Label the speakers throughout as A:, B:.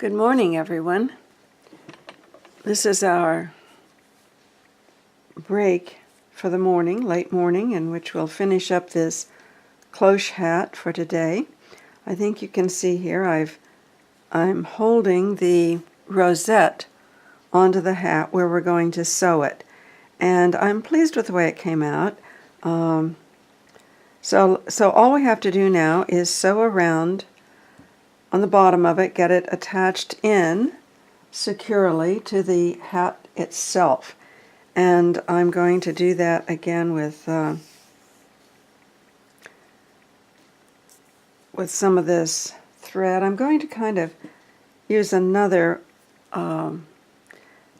A: Good morning, everyone. This is our break for the morning, late morning, in which we'll finish up this cloche hat for today. I think you can see here I'm holding the rosette onto the hat where we're going to sew it. And I'm pleased with the way it came out. So all we have to do now is sew around on the bottom of it, get it attached in securely to the hat itself. And I'm going to do that again with some of this thread. I'm going to kind of use another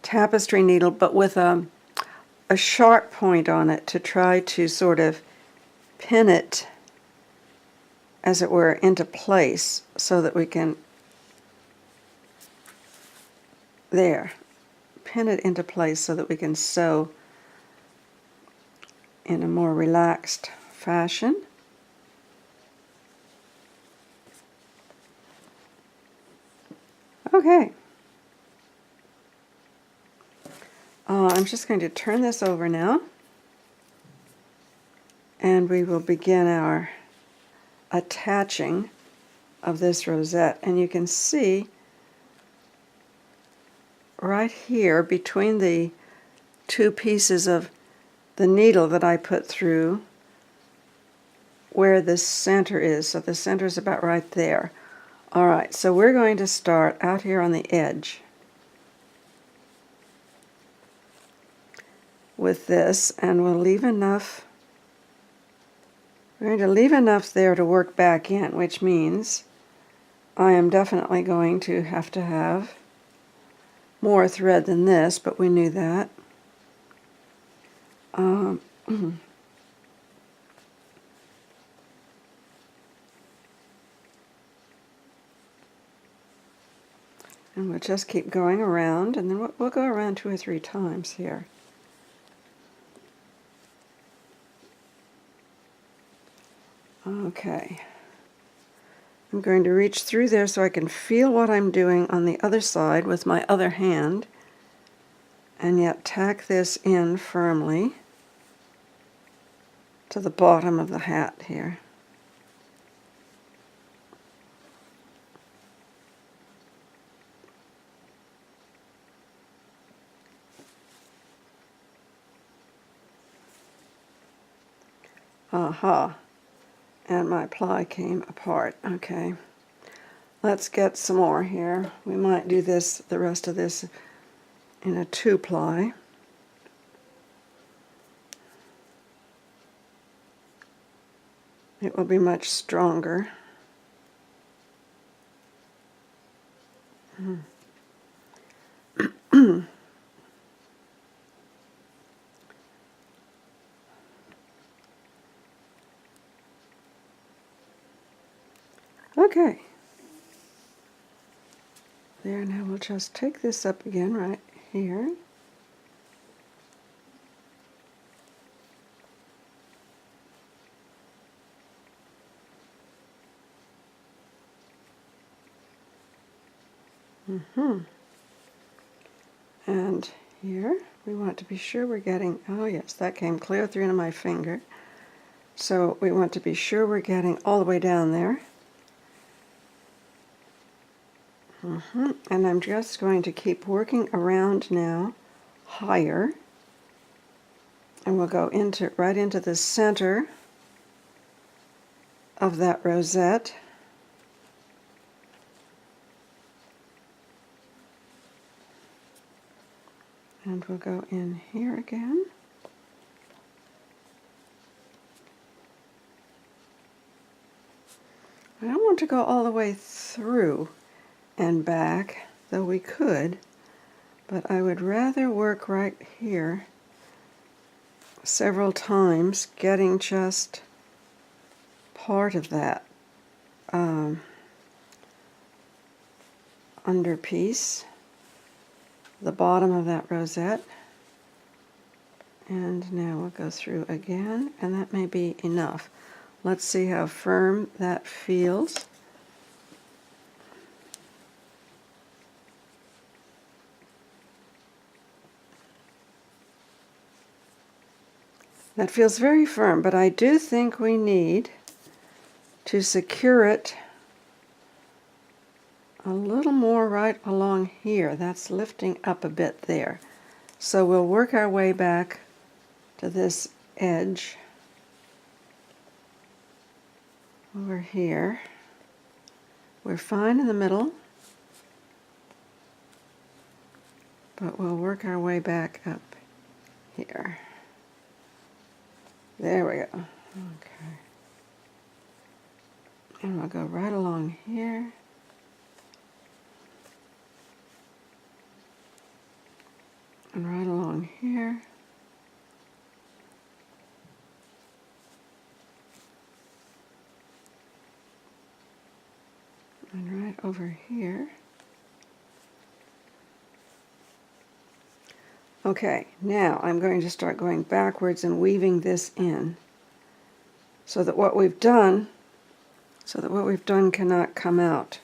A: tapestry needle, but with a sharp point on it to try to sort of pin it, as it were, into place so that we can, pin it into place so that we can sew in a more relaxed fashion. Okay. I'm just going to turn this over now, and we will begin our attaching of this rosette. And you can see right here between the two pieces of the needle that I put through where the center is. So the center is about right there. All right, so we're going to start out here on the edge with this, and we'll leave enough. We're going to leave enough there to work back in, which means I am definitely going to have more thread than this, but we knew that. And we'll just keep going around, and then we'll go around 2 or 3 times here. Okay. I'm going to reach through there so I can feel what I'm doing on the other side with my other hand, and yet tack this in firmly to the bottom of the hat here. Aha. And my ply came apart. Okay. Let's get some more here. We might do the rest of this in a 2-ply. It will be much stronger. Okay. There, now we'll just take this up again right here. And here we want to be sure we're getting, oh yes, that came clear through into my finger. So we want to be sure we're getting all the way down there. And I'm just going to keep working around now higher, and we'll go right into the center of that rosette. And we'll go in here again. I don't want to go all the way through and back, though we could, but I would rather work right here several times, getting just part of that under piece, the bottom of that rosette. And now we'll go through again, and that may be enough. Let's see how firm that feels. That feels very firm, but I do think we need to secure it a little more right along here. That's lifting up a bit there. So we'll work our way back to this edge over here. We're fine in the middle, but we'll work our way back up here. There we go. Okay. And we'll go right along here. And right along here. And right over here. Okay, now I'm going to start going backwards and weaving this in so that what we've done cannot come out.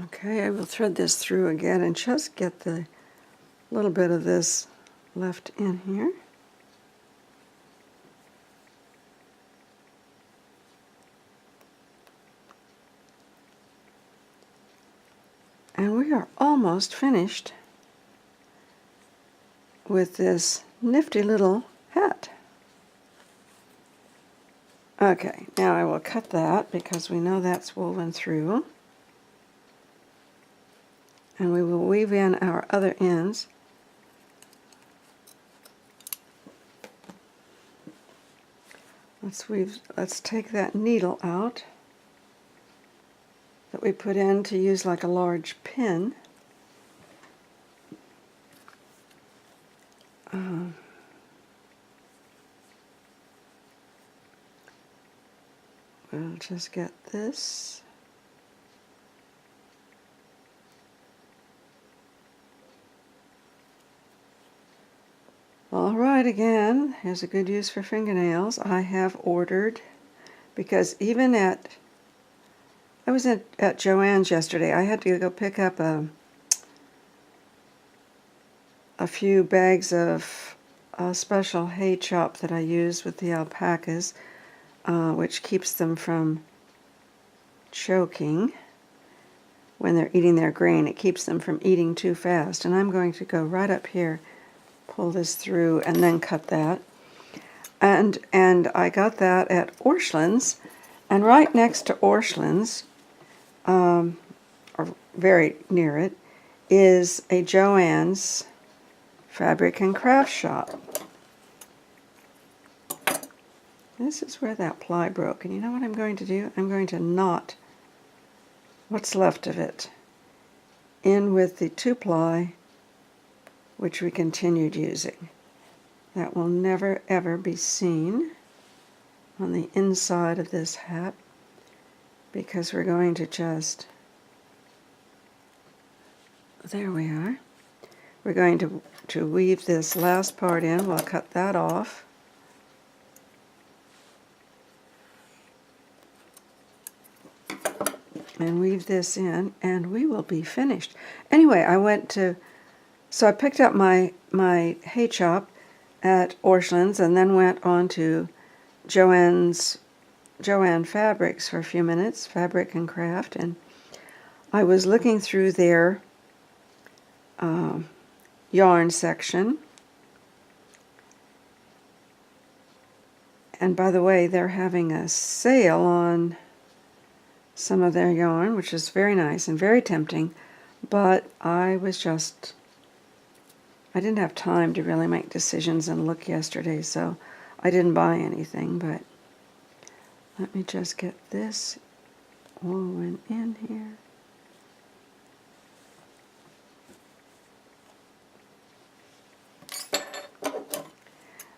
A: Okay, I will thread this through again and just get the little bit of this left in here. And we are almost finished with this nifty little hat. Okay, now I will cut that because we know that's woven through. And we will weave in our other ends. Let's take that needle out that we put in to use like a large pin. We'll just get this. All right, again, here's a good use for fingernails. I have ordered, because even I was at Joann's yesterday. I had to go pick up a few bags of a special hay chop that I use with the alpacas, which keeps them from choking when they're eating their grain. It keeps them from eating too fast. And I'm going to go right up here, pull this through, and then cut that. And I got that at Orscheln's, and right next to Orscheln's, or very near it, is a Joann's fabric and craft shop. This is where that ply broke, and you know what I'm going to do? I'm going to knot what's left of it in with the 2-ply, which we continued using. That will never ever be seen on the inside of this hat, because we're going to just, there we are. We're going to weave this last part in. We'll cut that off. And weave this in, and we will be finished. Anyway, so I picked up my hay chop at Orscheln's and then went on to Joann Fabrics for a few minutes, Fabric and Craft, and I was looking through their yarn section. And by the way, they're having a sale on some of their yarn, which is very nice and very tempting, but I didn't have time to really make decisions and look yesterday, so I didn't buy anything. But let me just get this woven in here.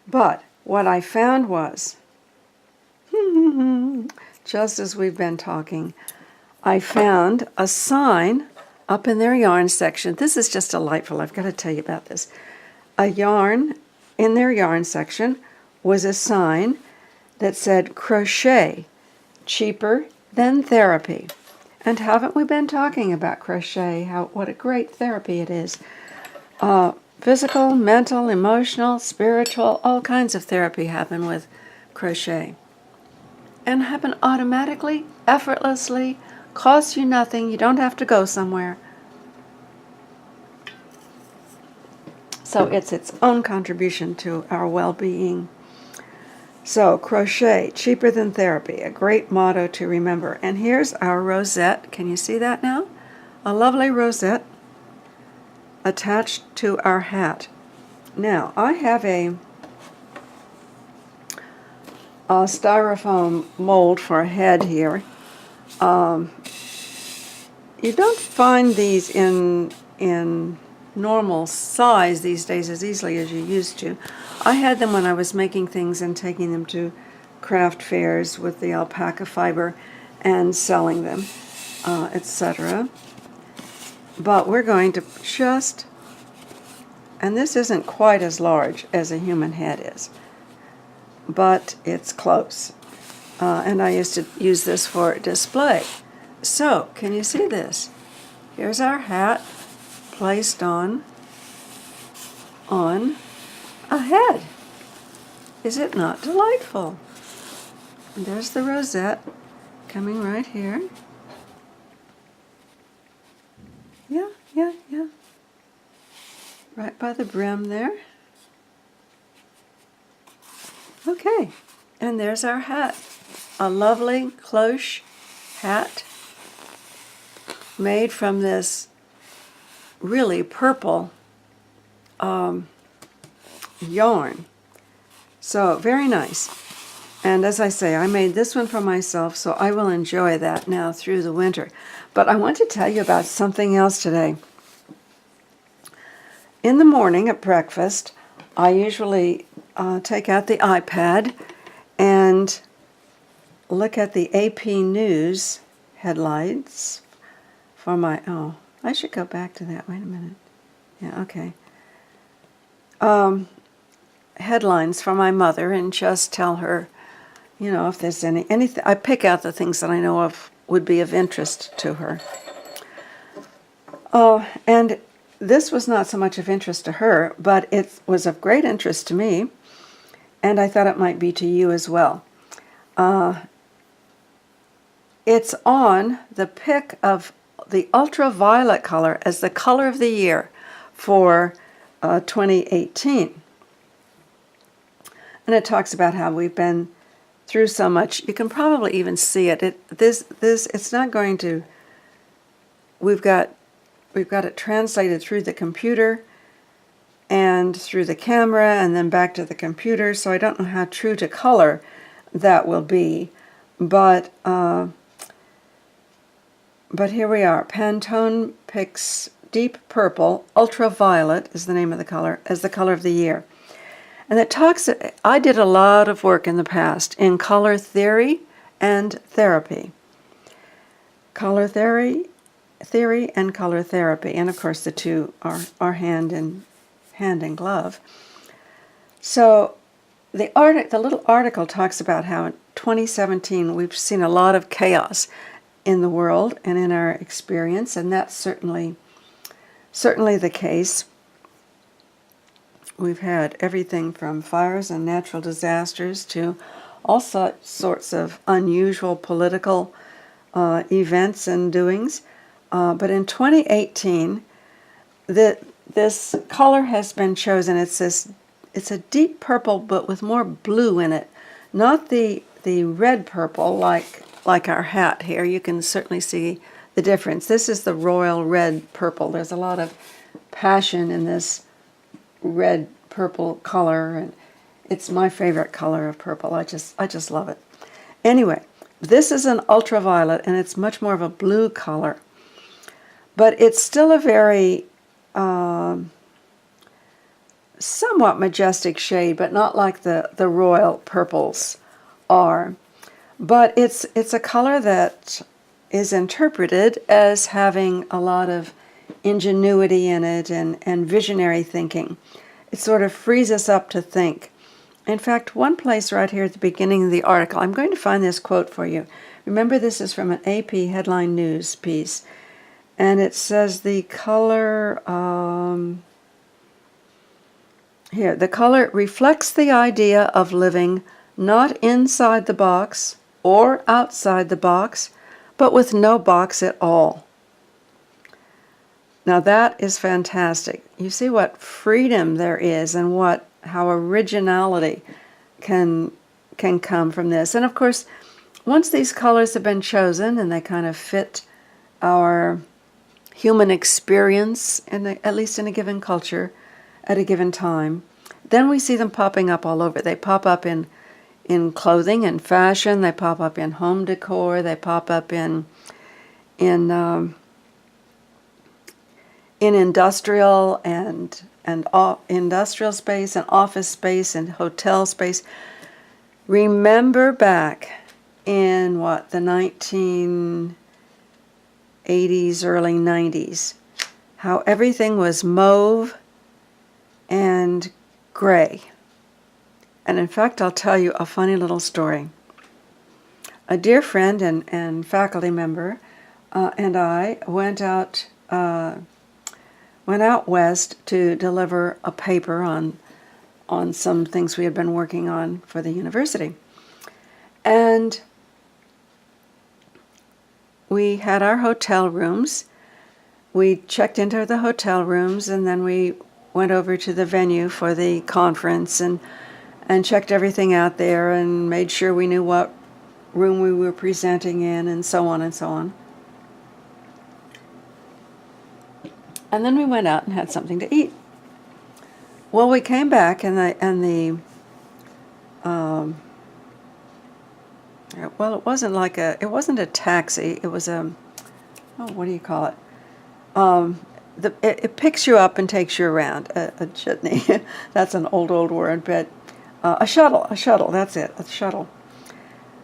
A: But what I found was, just as we've been talking, I found a sign up in their yarn section. This is just delightful. I've got to tell you about this. a yarn, in their yarn section, was a sign that said crochet, cheaper than therapy. And haven't we been talking about crochet, what a great therapy it is? Physical, mental, emotional, spiritual, all kinds of therapy happen with crochet. And happen automatically, effortlessly, costs you nothing, you don't have to go somewhere. So it's its own contribution to our well-being. So crochet, cheaper than therapy, a great motto to remember. And here's our rosette. Can you see that now? A lovely rosette attached to our hat. Now, I have a styrofoam mold for a head here. You don't find these in normal size these days as easily as you used to. I had them when I was making things and taking them to craft fairs with the alpaca fiber and selling them, etc. But we're going to just, and this isn't quite as large as a human head is, but it's close. And I used to use this for display. So, can you see this? Here's our hat placed on a head. Is it not delightful? And there's the rosette coming right here. Yeah. Right by the brim there. Okay, and there's our hat. A lovely cloche hat made from this really purple yarn. So very nice. And as I say, I made this one for myself, so I will enjoy that now through the winter. But I want to tell you about something else today. In the morning at breakfast, I usually take out the iPad and look at the AP News headlines for my, I should go back to that. Wait a minute. Yeah, okay. Headlines for my mother and just tell her, if there's anything. I pick out the things that I know of would be of interest to her. Oh, and this was not so much of interest to her, but it was of great interest to me, and I thought it might be to you as well. It's on the pick of the ultraviolet color as the color of the year for 2018. And it talks about how we've been through so much. You can probably even see it. It's not going to. We've got it translated through the computer and through the camera and then back to the computer. So I don't know how true to color that will be, but here we are. Pantone picks deep purple, ultraviolet is the name of the color, as the color of the year. And it talks, I did a lot of work in the past in color theory and therapy. Color theory and color therapy. And of course the two are hand in glove. So the little article talks about how in 2017 we've seen a lot of chaos in the world and in our experience, and that's certainly the case. We've had everything from fires and natural disasters to all sorts of unusual political events and doings. But in 2018, this color has been chosen. It's a deep purple, but with more blue in it. Not the red purple like our hat here. You can certainly see the difference. This is the royal red purple. There's a lot of passion in this red purple color, and it's my favorite color of purple. I just love it. Anyway, this is an ultraviolet, and it's much more of a blue color, but it's still a very somewhat majestic shade, but not like the royal purples are. But it's a color that is interpreted as having a lot of ingenuity in it and visionary thinking. it sort of frees us up to think. In fact, one place right here at the beginning of the article, I'm going to find this quote for you. Remember, this is from an AP headline news piece, and it says the color, here, the color reflects the idea of living not inside the box or outside the box, but with no box at all. Now that is fantastic. You see what freedom there is and how originality can come from this. And of course, once these colors have been chosen and they kind of fit our human experience, at least in a given culture, at a given time, then we see them popping up all over. They pop up in clothing and fashion. They pop up in home decor. They pop up in industrial and industrial space and office space and hotel space. Remember back in the 1980s, early 90s, how everything was mauve and gray. And in fact, I'll tell you a funny little story. A dear friend and faculty member and I went out west to deliver a paper on some things we had been working on for the university. And we had our hotel rooms. We checked into the hotel rooms, and then we went over to the venue for the conference and checked everything out there and made sure we knew what room we were presenting in, and so on and so on. And then we went out and had something to eat. Well, we came back and the well, it wasn't a taxi. It was what do you call it? It picks you up and takes you around. A jitney. That's an old word, but a shuttle. That's it. A shuttle.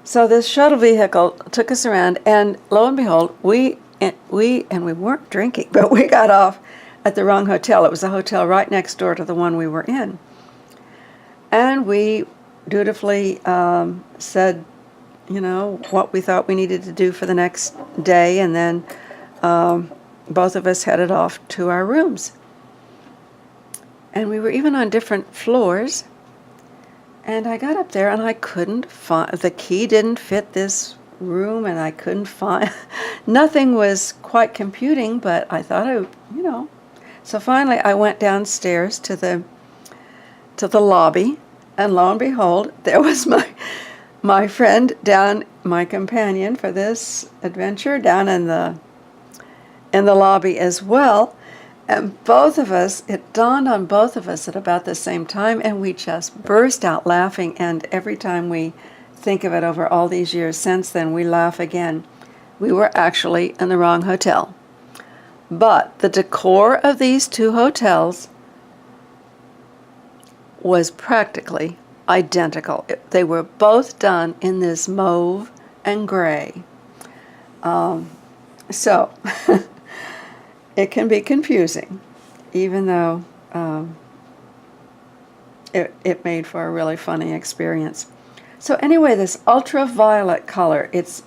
A: So this shuttle vehicle took us around, and lo and behold, we weren't drinking, but we got off at the wrong hotel. It was a hotel right next door to the one we were in. And we dutifully said, what we thought we needed to do for the next day, and then both of us headed off to our rooms. And we were even on different floors, and I got up there and I couldn't find, the key didn't fit this room, and I couldn't find, nothing was quite computing, but I thought so finally I went downstairs to the lobby, and lo and behold, there was my friend down, my companion for this adventure, down in the lobby as well. And both of us, it dawned on both of us at about the same time, and we just burst out laughing. And every time we think of it over all these years since then, we laugh again. We were actually in the wrong hotel. But the decor of these two hotels was practically identical. They were both done in this mauve and gray. So it can be confusing, even though it made for a really funny experience. So anyway, this ultraviolet color, it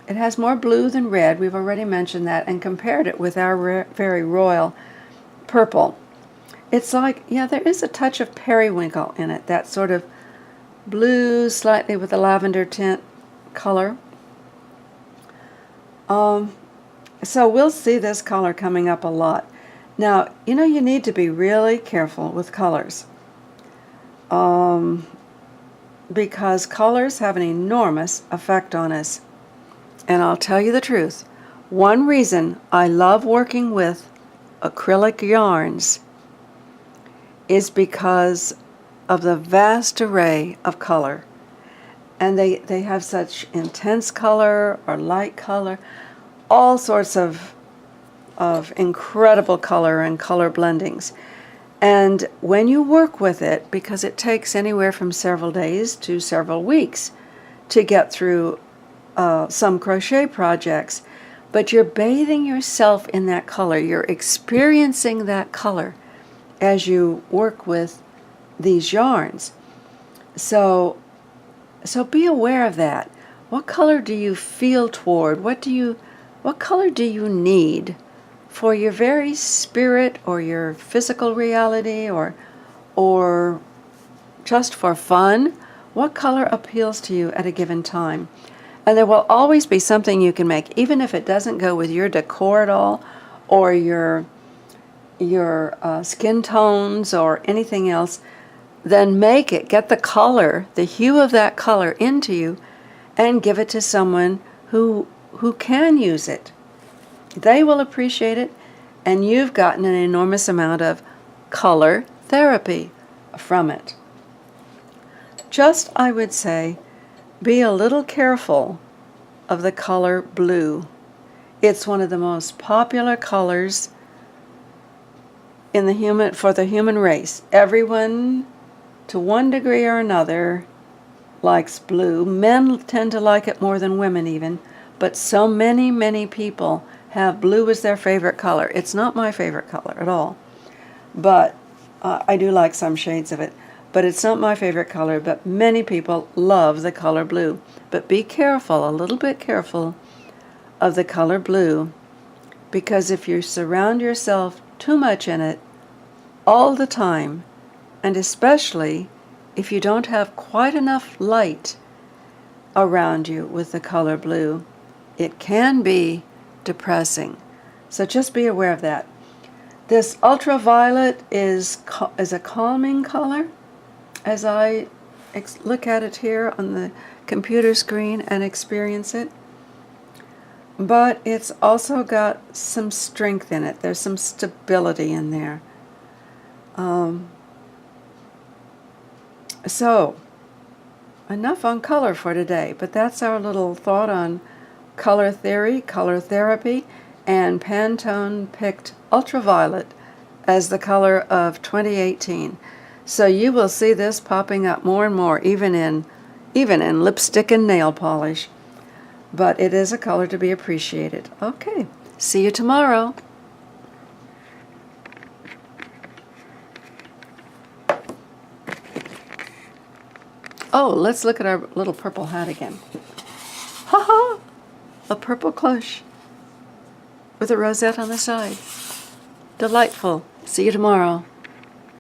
A: has more blue than red. We've already mentioned that and compared it with our very royal purple. It's like, there is a touch of periwinkle in it, that sort of blue, slightly with a lavender tint color. So we'll see this color coming up a lot. Now, you need to be really careful with colors, because colors have an enormous effect on us. And I'll tell you the truth, one reason I love working with acrylic yarns is because of the vast array of color. And they have such intense color or light color, all sorts of incredible color and color blendings. And when you work with it, because it takes anywhere from several days to several weeks to get through some crochet projects, but you're bathing yourself in that color, you're experiencing that color, as you work with these yarns. So be aware of that. What color do you feel toward? What color do you need for your very spirit or your physical reality or just for fun? What color appeals to you at a given time? And there will always be something you can make, even if it doesn't go with your decor at all or your skin tones or anything else. Then make it, get the color, the hue of that color into you, and give it to someone who can use it. They will appreciate it, and you've gotten an enormous amount of color therapy from it. Just, I would say, be a little careful of the color blue. It's one of the most popular colors for the human race. Everyone, to one degree or another, likes blue. Men tend to like it more than women even, but so many people have blue as their favorite color. It's not my favorite color at all, but I do like some shades of it, but it's not my favorite color, but many people love the color blue. But be careful, a little bit careful of the color blue, because if you surround yourself too much in it all the time, and especially if you don't have quite enough light around you with the color blue, it can be depressing. So just be aware of that. This ultraviolet is a calming color as I look at it here on the computer screen and experience it. But it's also got some strength in it. There's some stability in there. So, enough on color for today, but that's our little thought on color theory, color therapy, and Pantone picked ultraviolet as the color of 2018. So you will see this popping up more and more, even in lipstick and nail polish. But it is a color to be appreciated. Okay, see you tomorrow. Oh, let's look at our little purple hat again. Ha ha! A purple cloche with a rosette on the side. Delightful. See you tomorrow.